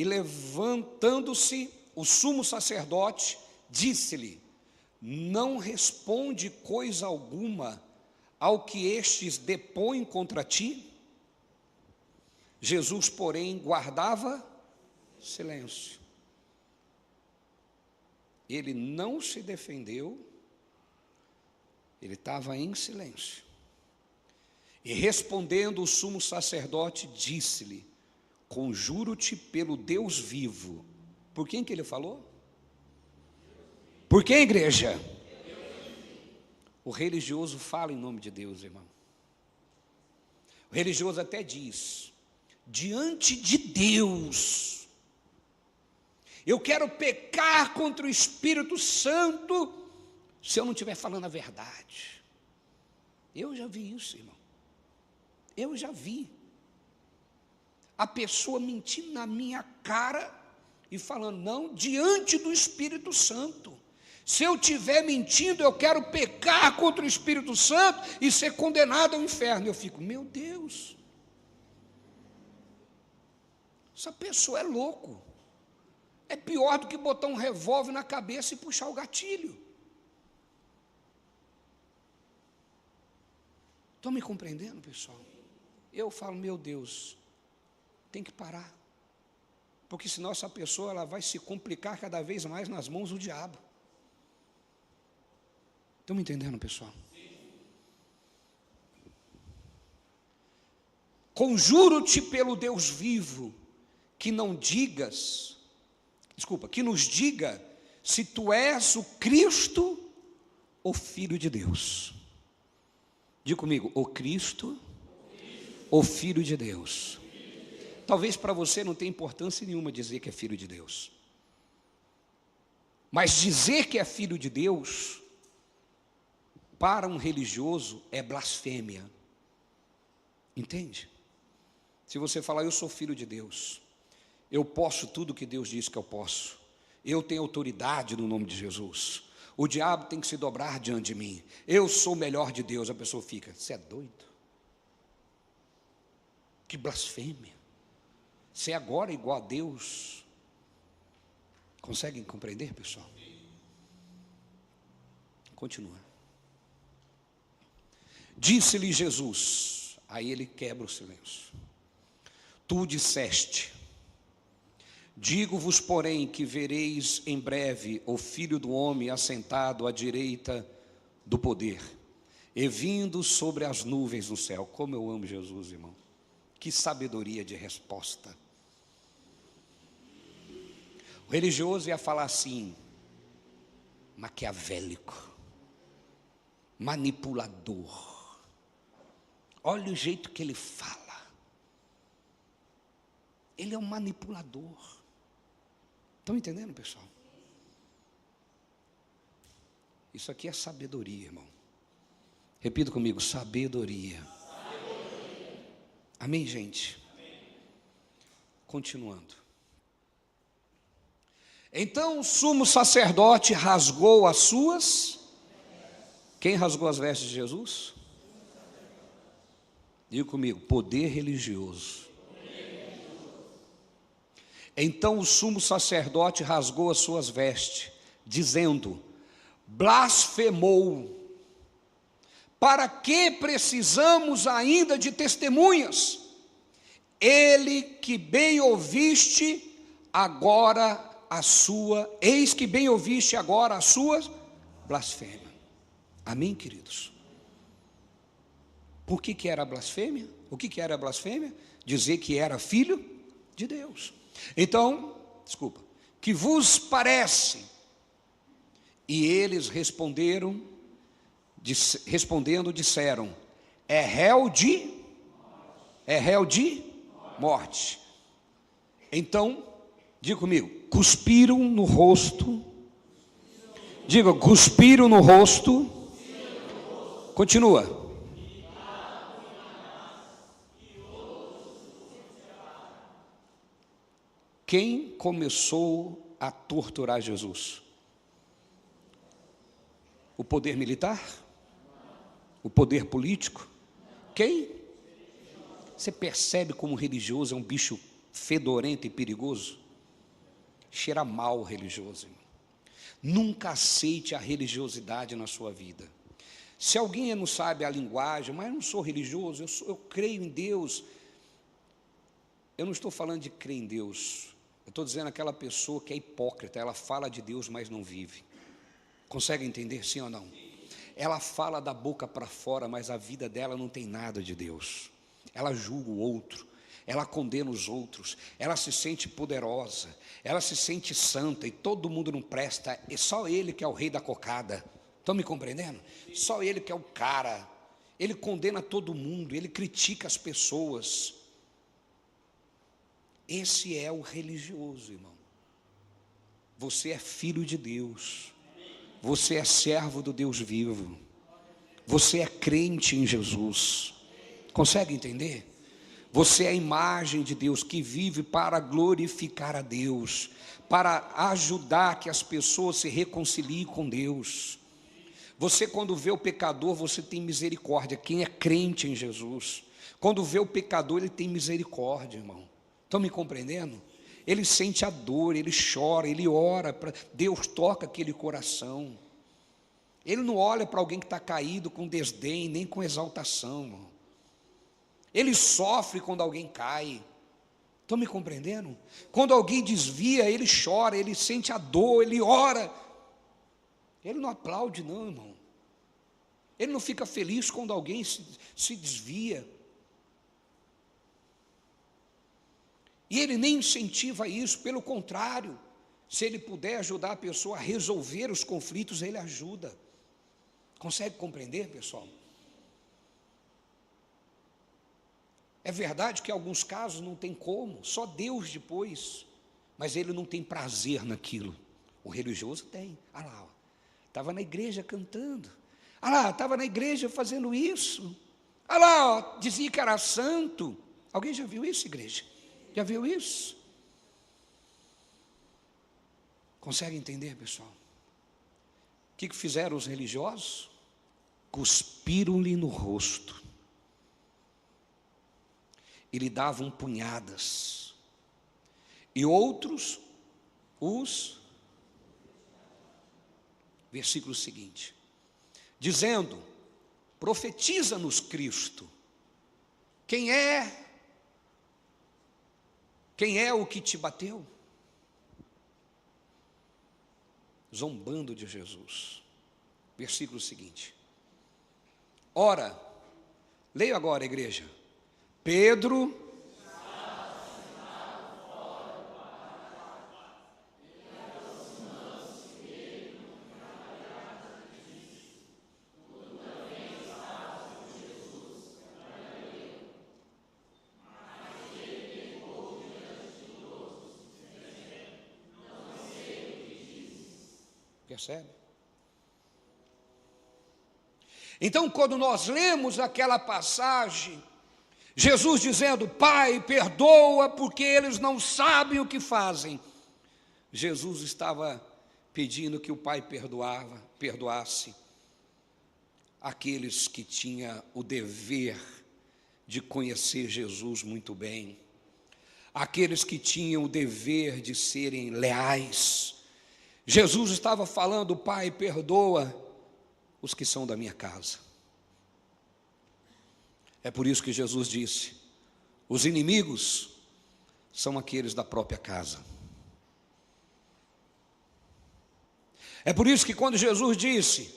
Speaker 1: levantando-se o sumo sacerdote, disse-lhe: não responde coisa alguma ao que estes depõem contra ti? Jesus, porém, guardava silêncio. Ele não se defendeu, ele estava em silêncio. E respondendo o sumo sacerdote, disse-lhe: conjuro-te pelo Deus vivo. Por quem que ele falou? Por quem, igreja? O religioso fala em nome de Deus, irmão. O religioso até diz: diante de Deus, eu quero pecar contra o Espírito Santo se eu não estiver falando a verdade. Eu já vi isso, irmão. Eu já vi a pessoa mentindo na minha cara e falando: não, diante do Espírito Santo. Se eu estiver mentindo, eu quero pecar contra o Espírito Santo e ser condenado ao inferno. Eu fico: meu Deus, essa pessoa é louco. É pior do que botar um revólver na cabeça e puxar o gatilho. Estão me compreendendo, pessoal? Eu falo: meu Deus, tem que parar, porque senão essa pessoa ela vai se complicar cada vez mais nas mãos do diabo. Estão me entendendo, pessoal? Conjuro-te pelo Deus vivo, que nos diga se tu és o Cristo, o Filho de Deus. Diga comigo: o Cristo, o Filho de Deus. Talvez para você não tenha importância nenhuma dizer que é filho de Deus, mas dizer que é filho de Deus, para um religioso, é blasfêmia. Entende? Se você falar: eu sou filho de Deus, eu posso tudo que Deus diz que eu posso, eu tenho autoridade no nome de Jesus, o diabo tem que se dobrar diante de mim, eu sou o melhor de Deus, a pessoa fica: você é doido? Que blasfêmia! Você é agora igual a Deus. Conseguem compreender, pessoal? Continua. Disse-lhe Jesus, aí ele quebra o silêncio: tu disseste, digo-vos, porém, que vereis em breve o Filho do Homem assentado à direita do poder, e vindo sobre as nuvens do céu. Como eu amo Jesus, irmão. Que sabedoria de resposta. O religioso ia falar assim: maquiavélico, manipulador. Olha o jeito que ele fala. Ele é um manipulador. Estão entendendo, pessoal? Isso aqui é sabedoria, irmão. Repita comigo: sabedoria. Amém, gente? Amém. Continuando. Então o sumo sacerdote rasgou as suas. Quem rasgou as vestes de Jesus? Diga comigo: poder religioso. Então o sumo sacerdote rasgou as suas vestes, dizendo: blasfemou. Para que precisamos ainda de testemunhas? Ele que bem ouviste agora eis que bem ouviste agora a sua blasfêmia. Amém, queridos? Por que era blasfêmia? O que era blasfêmia? Dizer que era filho de Deus. Então, que vos parece? E eles respondendo, disseram: é réu de morte. Então, diga comigo, cuspiram no rosto. Diga, cuspiram no rosto. Continua. Quem começou a torturar Jesus? O poder militar? O poder político? Quem? Você percebe como o religioso é um bicho fedorento e perigoso? Cheira mal o religioso, irmão. Nunca aceite a religiosidade na sua vida. Se alguém não sabe a linguagem, mas eu não sou religioso, eu creio em Deus. Eu não estou falando de crer em Deus. Eu estou dizendo aquela pessoa que é hipócrita, ela fala de Deus, mas não vive. Consegue entender, sim ou não? Ela fala da boca para fora, mas a vida dela não tem nada de Deus. Ela julga o outro, ela condena os outros, ela se sente poderosa, ela se sente santa, e todo mundo não presta, e só ele que é o rei da cocada. Estão me compreendendo? Só ele que é o cara. Ele condena todo mundo, ele critica as pessoas. Esse é o religioso, irmão. Você é filho de Deus, você é servo do Deus vivo, você é crente em Jesus. Consegue entender? Você é a imagem de Deus que vive para glorificar a Deus, para ajudar que as pessoas se reconciliem com Deus. Você, quando vê o pecador, você tem misericórdia. Quem é crente em Jesus, quando vê o pecador, ele tem misericórdia, irmão. Estão me compreendendo? Ele sente a dor, ele chora, ele ora, Deus toca aquele coração. Ele não olha para alguém que está caído com desdém, nem com exaltação, irmão. Ele sofre quando alguém cai. Estão me compreendendo? Quando alguém desvia, ele chora, ele sente a dor, ele ora. Ele não aplaude não, irmão. Ele não fica feliz quando alguém se desvia. E ele nem incentiva isso, pelo contrário, se ele puder ajudar a pessoa a resolver os conflitos, ele ajuda. Consegue compreender, pessoal? É verdade que em alguns casos não tem como, só Deus depois, mas ele não tem prazer naquilo. O religioso tem. Ah lá, estava na igreja cantando. Ah lá, estava na igreja fazendo isso. Ah lá, ó, dizia que era santo. Alguém já viu isso, igreja? Já viu isso? Consegue entender, pessoal? O que fizeram os religiosos? Cuspiram-lhe no rosto e lhe davam punhadas, e outros versículo seguinte, dizendo: profetiza-nos Cristo, quem é o que te bateu? Zombando de Jesus. Versículo seguinte. Ora, leio agora, igreja. Pedro percebe? Então, quando nós lemos aquela passagem, Jesus dizendo: Pai, perdoa, porque eles não sabem o que fazem. Jesus estava pedindo que o Pai perdoasse aqueles que tinham o dever de conhecer Jesus muito bem, aqueles que tinham o dever de serem leais. Jesus estava falando: Pai, perdoa os que são da minha casa. É por isso que Jesus disse: os inimigos são aqueles da própria casa. É por isso que quando Jesus disse: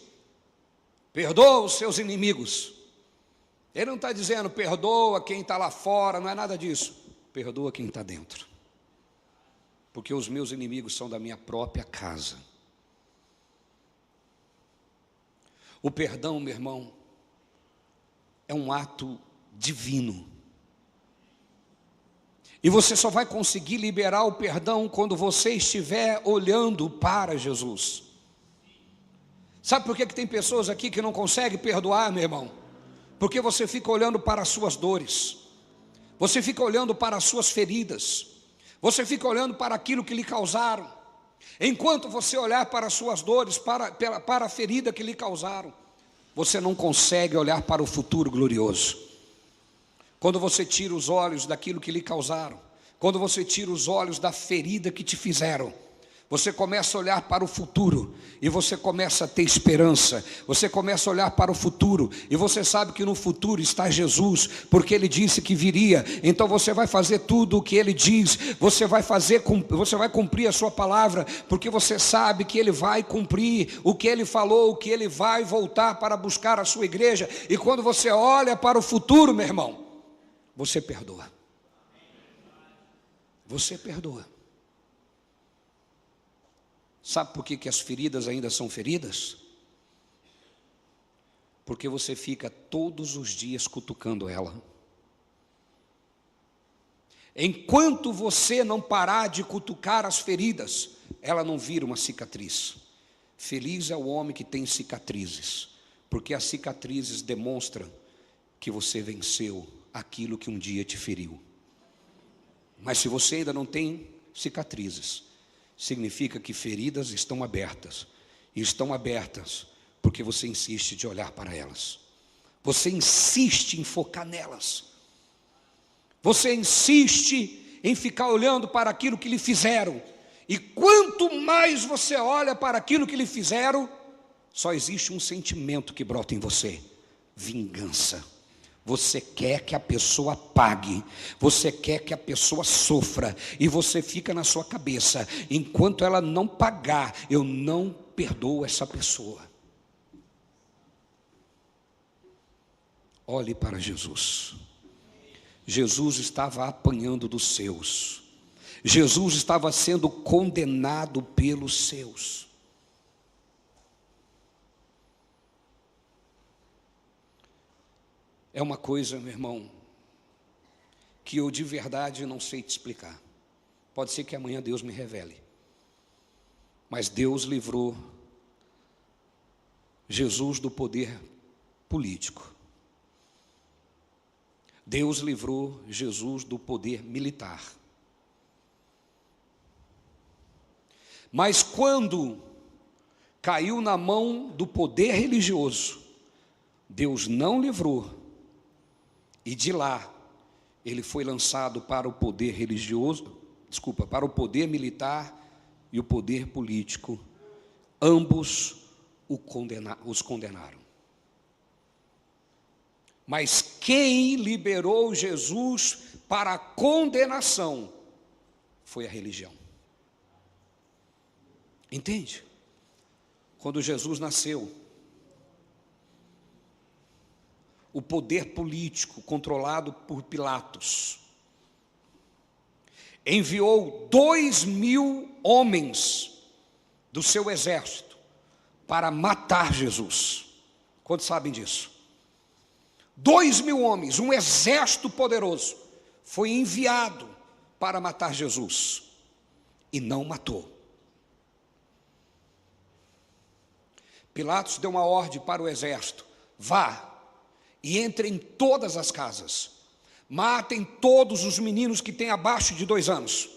Speaker 1: perdoa os seus inimigos, Ele não está dizendo perdoa quem está lá fora, não é nada disso. Perdoa quem está dentro. porque os meus inimigos são da minha própria casa. O perdão, meu irmão, é um ato divino. E você só vai conseguir liberar o perdão quando você estiver olhando para Jesus. Sabe por que tem pessoas aqui que não conseguem perdoar, meu irmão? Porque você fica olhando para as suas dores, você fica olhando para as suas feridas, você fica olhando para aquilo que lhe causaram. Enquanto você olhar para as suas dores, para a ferida que lhe causaram, você não consegue olhar para o futuro glorioso. Quando você tira os olhos daquilo que lhe causaram, quando você tira os olhos da ferida que te fizeram, você começa a olhar para o futuro, e você começa a ter esperança, você começa a olhar para o futuro, e você sabe que no futuro está Jesus, porque Ele disse que viria. Então você vai fazer tudo o que Ele diz, você vai cumprir a sua palavra, porque você sabe que Ele vai cumprir o que Ele falou, que Ele vai voltar para buscar a sua igreja. E quando você olha para o futuro, meu irmão, você perdoa. Você perdoa. Sabe por que as feridas ainda são feridas? Porque você fica todos os dias cutucando ela. Enquanto você não parar de cutucar as feridas, ela não vira uma cicatriz. Feliz é o homem que tem cicatrizes, porque as cicatrizes demonstram que você venceu aquilo que um dia te feriu. Mas se você ainda não tem cicatrizes, significa que feridas estão abertas, e estão abertas porque você insiste de olhar para elas, você insiste em focar nelas, você insiste em ficar olhando para aquilo que lhe fizeram, e quanto mais você olha para aquilo que lhe fizeram, só existe um sentimento que brota em você: vingança. Você quer que a pessoa pague, você quer que a pessoa sofra, e você fica na sua cabeça: enquanto ela não pagar, eu não perdoo essa pessoa. Olhe para Jesus. Jesus estava apanhando dos seus, Jesus estava sendo condenado pelos seus. É uma coisa, meu irmão, que eu de verdade não sei te explicar. Pode ser que amanhã Deus me revele. Mas Deus livrou Jesus do poder político. Deus livrou Jesus do poder militar. Mas quando caiu na mão do poder religioso, Deus não livrou. E de lá, ele foi lançado para o poder religioso, para o poder militar e o poder político. Ambos os condenaram. Mas quem liberou Jesus para a condenação foi a religião. Entende? Quando Jesus nasceu, o poder político controlado por Pilatos enviou 2.000 homens do seu exército para matar Jesus. Quantos sabem disso? 2.000 homens, um exército poderoso, foi enviado para matar Jesus, e não matou. Pilatos deu uma ordem para o exército: vá e entre em todas as casas, matem todos os meninos que têm abaixo de 2 anos,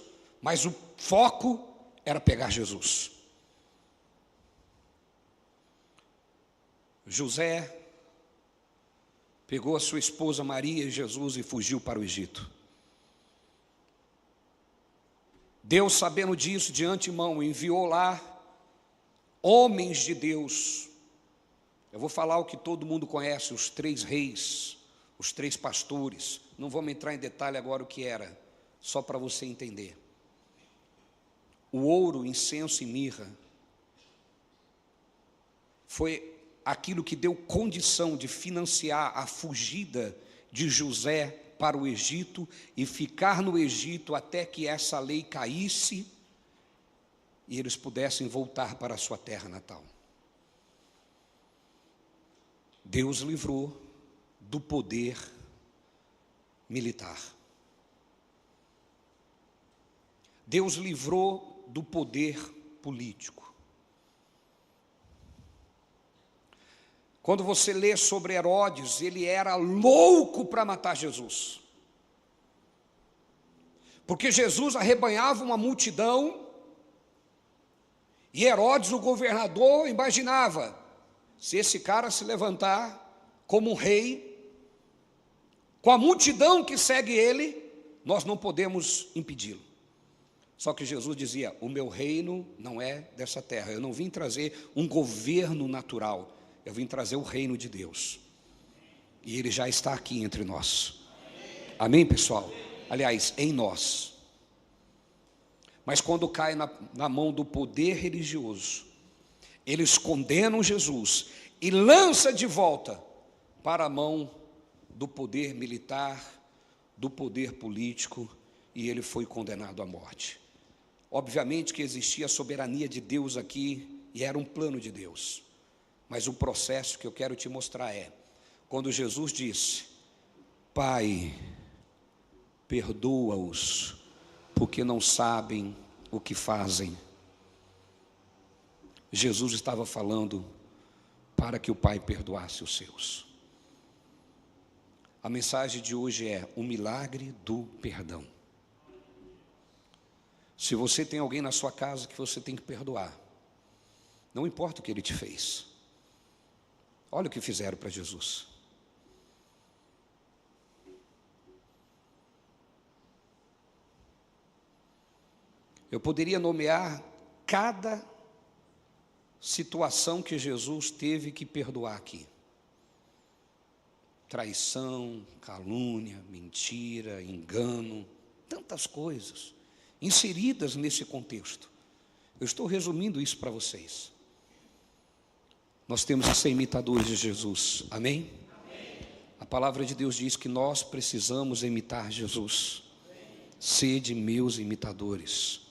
Speaker 1: mas o foco era pegar Jesus. José pegou a sua esposa Maria e Jesus e fugiu para o Egito. Deus, sabendo disso de antemão, enviou lá homens de Deus. Eu vou falar o que todo mundo conhece: os 3 reis, os 3 pastores. Não vamos entrar em detalhe agora o que era, só para você entender. O ouro, incenso e mirra foi aquilo que deu condição de financiar a fugida de José para o Egito e ficar no Egito até que essa lei caísse e eles pudessem voltar para a sua terra natal. Deus livrou do poder militar. Deus livrou do poder político. Quando você lê sobre Herodes, ele era louco para matar Jesus. Porque Jesus arrebanhava uma multidão, e Herodes, o governador, imaginava, se esse cara se levantar como um rei, com a multidão que segue ele, nós não podemos impedi-lo. Só que Jesus dizia, o meu reino não é dessa terra, eu não vim trazer um governo natural, eu vim trazer o reino de Deus, e ele já está aqui entre nós. Amém, pessoal? Aliás, em nós. Mas quando cai na mão do poder religioso, eles condenam Jesus e lança de volta para a mão do poder militar, do poder político, e ele foi condenado à morte. Obviamente que existia a soberania de Deus aqui, e era um plano de Deus. Mas o processo que eu quero te mostrar é, quando Jesus disse, Pai, perdoa-os, porque não sabem o que fazem. Jesus estava falando para que o Pai perdoasse os seus. A mensagem de hoje é o milagre do perdão. Se você tem alguém na sua casa que você tem que perdoar, não importa o que ele te fez. Olha o que fizeram para Jesus. Eu poderia nomear cada situação que Jesus teve que perdoar aqui. Traição, calúnia, mentira, engano, tantas coisas inseridas nesse contexto. Eu estou resumindo isso para vocês. Nós temos que ser imitadores de Jesus, amém? Amém. A palavra de Deus diz que nós precisamos imitar Jesus. Sede meus imitadores,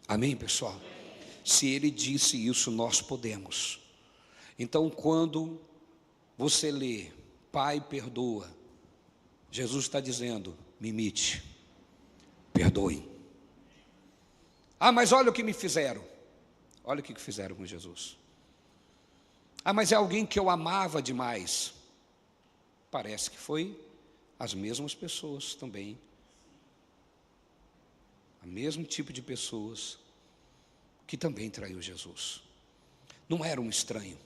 Speaker 1: amém, pessoal? Se ele disse isso, nós podemos. Então, quando você lê, Pai perdoa, Jesus está dizendo, me imite, perdoe. Ah, mas olha o que me fizeram. Olha o que fizeram com Jesus. Ah, mas é alguém que eu amava demais. Parece que foi as mesmas pessoas também. O mesmo tipo de pessoas que também traiu Jesus. Não era um estranho.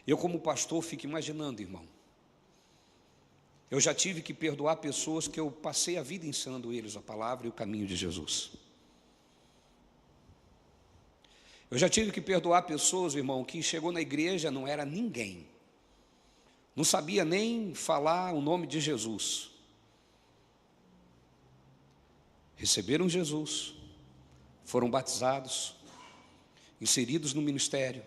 Speaker 1: Eu, como pastor, fico imaginando, irmão. Eu já tive que perdoar pessoas que eu passei a vida ensinando eles a palavra e o caminho de Jesus. Eu já tive que perdoar pessoas, irmão, que chegou na igreja, não era ninguém. Não sabia nem falar o nome de Jesus. Receberam Jesus, foram batizados, inseridos no ministério,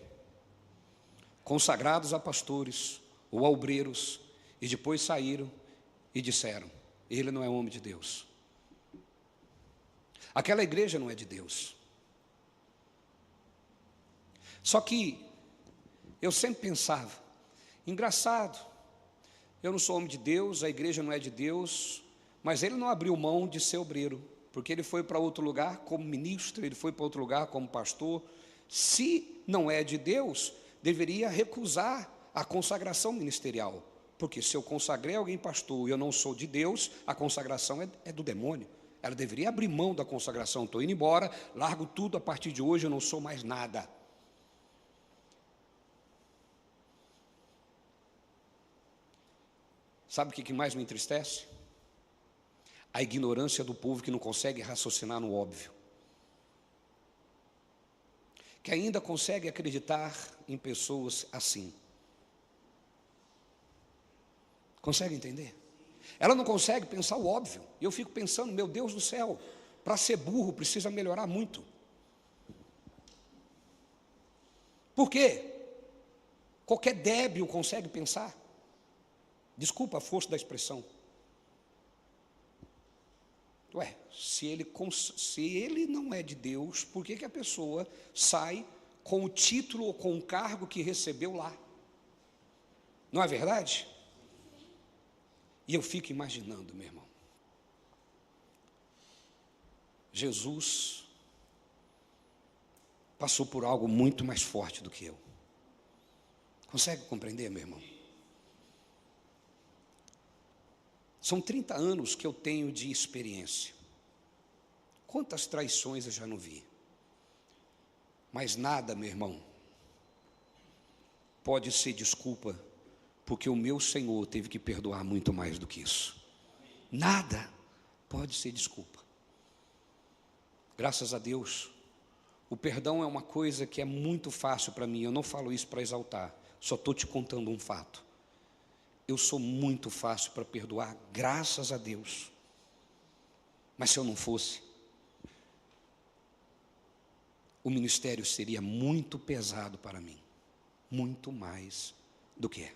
Speaker 1: consagrados a pastores ou a obreiros, e depois saíram e disseram, ele não é homem de Deus. Aquela igreja não é de Deus. Só que eu sempre pensava, engraçado, eu não sou homem de Deus, a igreja não é de Deus, mas ele não abriu mão de ser obreiro, porque ele foi para outro lugar como ministro, ele foi para outro lugar como pastor. Se não é de Deus, deveria recusar a consagração ministerial, porque se eu consagrei alguém pastor e eu não sou de Deus, a consagração é do demônio. Ela deveria abrir mão da consagração, estou indo embora, largo tudo, a partir de hoje eu não sou mais nada. Sabe o que mais me entristece? A ignorância do povo que não consegue raciocinar no óbvio. Que ainda consegue acreditar em pessoas assim. Consegue entender? Ela não consegue pensar o óbvio. E eu fico pensando, meu Deus do céu, para ser burro precisa melhorar muito. Por quê? Qualquer débil consegue pensar. Desculpa a força da expressão. Ué, se ele não é de Deus, por que a pessoa sai com o título ou com o cargo que recebeu lá? Não é verdade? E eu fico imaginando, meu irmão, Jesus passou por algo muito mais forte do que eu. Consegue compreender, meu irmão? São 30 anos que eu tenho de experiência. Quantas traições eu já não vi. Mas nada, meu irmão, pode ser desculpa, porque o meu Senhor teve que perdoar muito mais do que isso. Nada pode ser desculpa. Graças a Deus, o perdão é uma coisa que é muito fácil para mim. Eu não falo isso para exaltar, só estou te contando um fato. Eu sou muito fácil para perdoar, graças a Deus. Mas se eu não fosse, o ministério seria muito pesado para mim, muito mais do que é.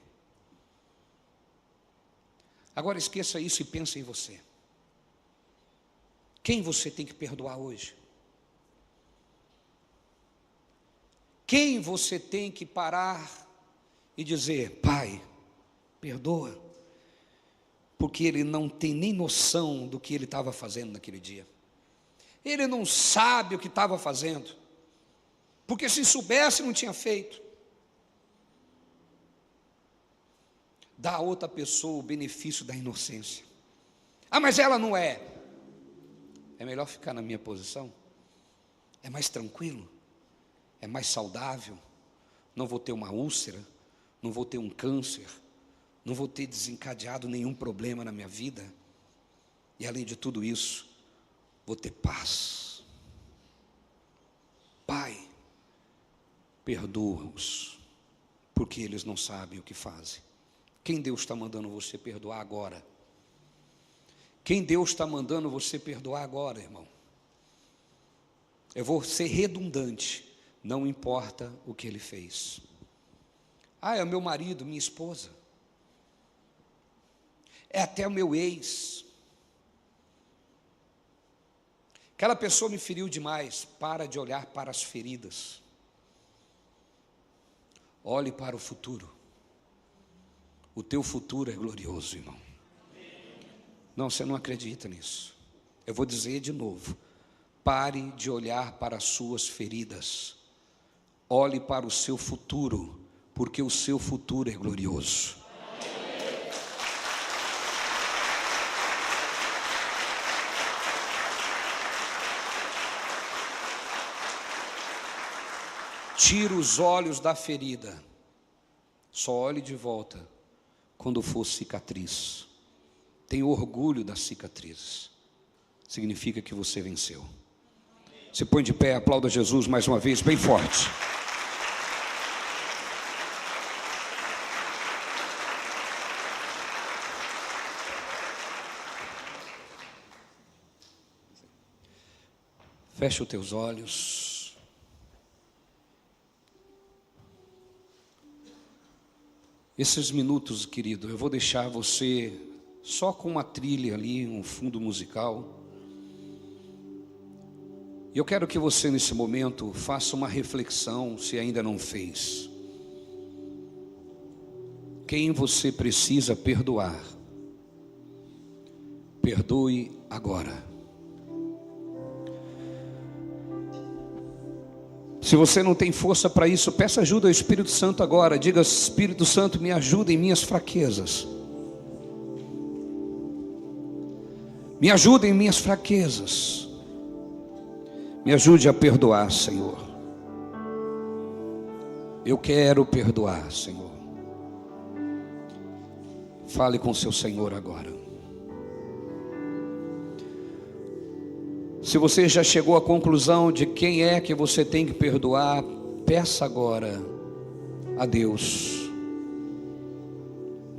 Speaker 1: Agora esqueça isso e pense em você. Quem você tem que perdoar hoje? Quem você tem que parar e dizer: Pai, perdoa, porque ele não tem nem noção do que ele estava fazendo naquele dia. Ele não sabe o que estava fazendo, porque se soubesse não tinha feito. Dá a outra pessoa o benefício da inocência. Ah, mas ela não é. É melhor ficar na minha posição? É mais tranquilo? É mais saudável? Não vou ter uma úlcera, não vou ter um câncer, não vou ter desencadeado nenhum problema na minha vida. E além de tudo isso, vou ter paz. Pai, perdoa-os, porque eles não sabem o que fazem. Quem Deus está mandando você perdoar agora? Quem Deus está mandando você perdoar agora, irmão? Eu vou ser redundante, não importa o que ele fez. Ah, é o meu marido, minha esposa. É até o meu ex. Aquela pessoa me feriu demais. Para de olhar para as feridas. Olhe para o futuro. O teu futuro é glorioso, irmão. Não, você não acredita nisso. Eu vou dizer de novo. Pare de olhar para as suas feridas. Olhe para o seu futuro, porque o seu futuro é glorioso. Tira os olhos da ferida. Só olhe de volta quando for cicatriz. Tenha orgulho das cicatrizes. Significa que você venceu. Se põe de pé, aplauda Jesus mais uma vez, bem forte. Feche os teus olhos. Esses minutos, querido, eu vou deixar você só com uma trilha ali, um fundo musical. E eu quero que você nesse momento faça uma reflexão, se ainda não fez. Quem você precisa perdoar? Perdoe agora. Se você não tem força para isso, peça ajuda ao Espírito Santo agora. Diga: Espírito Santo, me ajuda em minhas fraquezas. Me ajuda em minhas fraquezas. Me ajude a perdoar, Senhor. Eu quero perdoar, Senhor. Fale com seu Senhor agora. Se você já chegou à conclusão de quem é que você tem que perdoar, peça agora a Deus.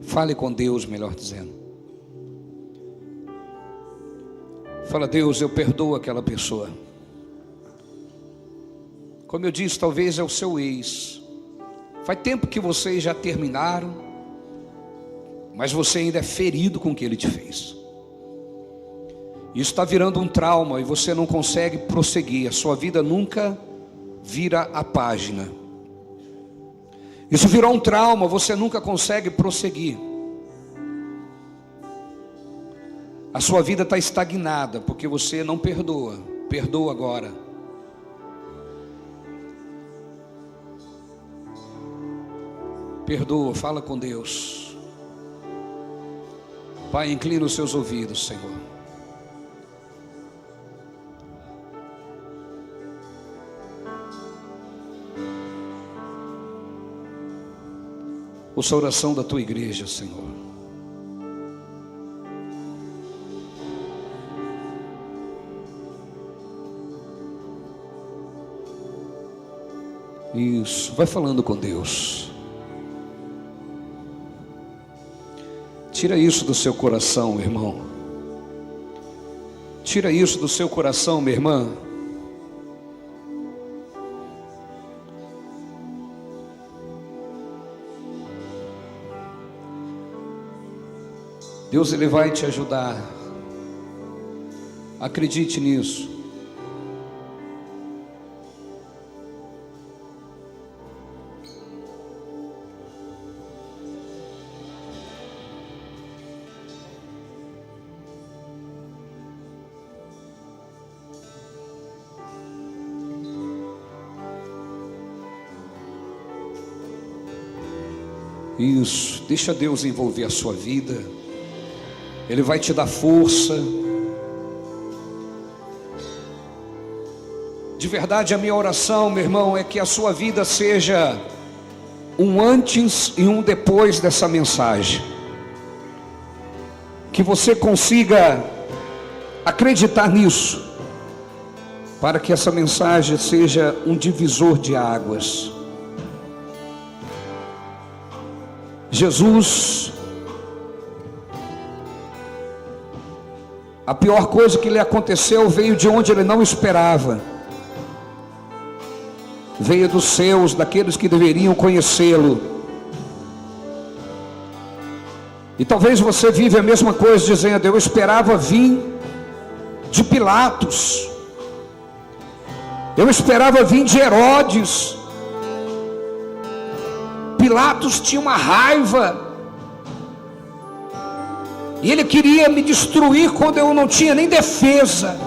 Speaker 1: Fale com Deus, melhor dizendo. Fala: Deus, eu perdoo aquela pessoa. Como eu disse, talvez é o seu ex. Faz tempo que vocês já terminaram, mas você ainda é ferido com o que ele te fez. Isso está virando um trauma e você não consegue prosseguir. A sua vida nunca vira a página. Isso virou um trauma, você nunca consegue prosseguir. A sua vida está estagnada porque você não perdoa. Perdoa agora. Perdoa, fala com Deus. Pai, inclina os seus ouvidos, Senhor. Ouça a oração da tua igreja, Senhor. Isso, vai falando com Deus. Tira isso do seu coração, meu irmão. Tira isso do seu coração, minha irmã. Deus, Ele vai te ajudar. Acredite nisso. Isso, deixa Deus envolver a sua vida. Ele vai te dar força. De verdade, a minha oração, meu irmão, é que a sua vida seja um antes e um depois dessa mensagem. Que você consiga acreditar nisso, para que essa mensagem seja um divisor de águas. Jesus, a pior coisa que lhe aconteceu veio de onde ele não esperava. Veio dos seus, daqueles que deveriam conhecê-lo. E talvez você vive a mesma coisa, dizendo: eu esperava vir de Pilatos, eu esperava vir de Herodes. Pilatos tinha uma raiva, e ele queria me destruir quando eu não tinha nem defesa.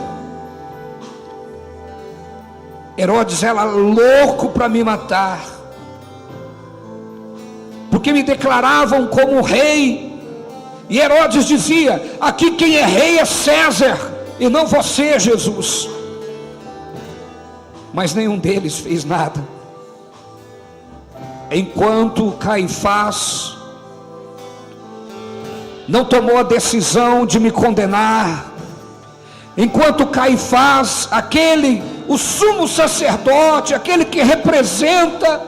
Speaker 1: Herodes era louco para me matar, porque me declaravam como rei. E Herodes dizia: aqui quem é rei é César, e não você, Jesus. Mas nenhum deles fez nada. Enquanto Caifás não tomou a decisão de me condenar, enquanto Caifás, o sumo sacerdote, aquele que representa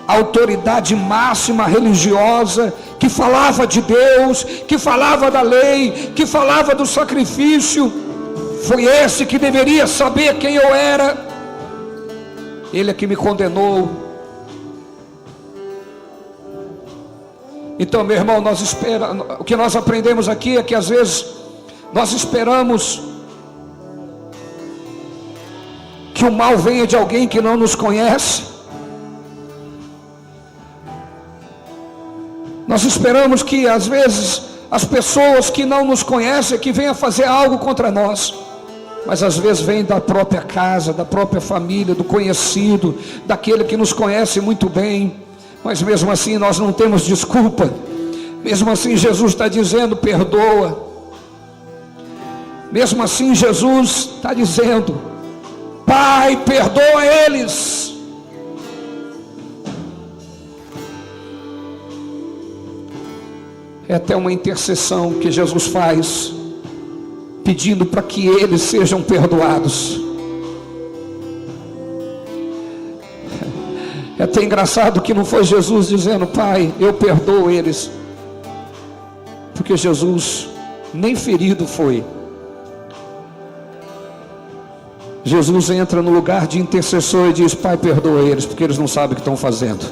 Speaker 1: a autoridade máxima religiosa, que falava de Deus, que falava da lei, que falava do sacrifício, foi esse que deveria saber quem eu era. Ele é que me condenou. Então, meu irmão, o que nós aprendemos aqui é que às vezes nós esperamos que o mal venha de alguém que não nos conhece. Nós esperamos que às vezes as pessoas que não nos conhecem que venham fazer algo contra nós. Mas às vezes vem da própria casa, da própria família, do conhecido, daquele que nos conhece muito bem. Mas mesmo assim nós não temos desculpa. Mesmo assim Jesus está dizendo: perdoa. Mesmo assim Jesus está dizendo: Pai, perdoa eles. É até uma intercessão que Jesus faz, pedindo para que eles sejam perdoados. É até engraçado que não foi Jesus dizendo: Pai, eu perdoo eles, porque Jesus nem ferido foi. Jesus entra no lugar de intercessor e diz: Pai, perdoa eles, porque eles não sabem o que estão fazendo.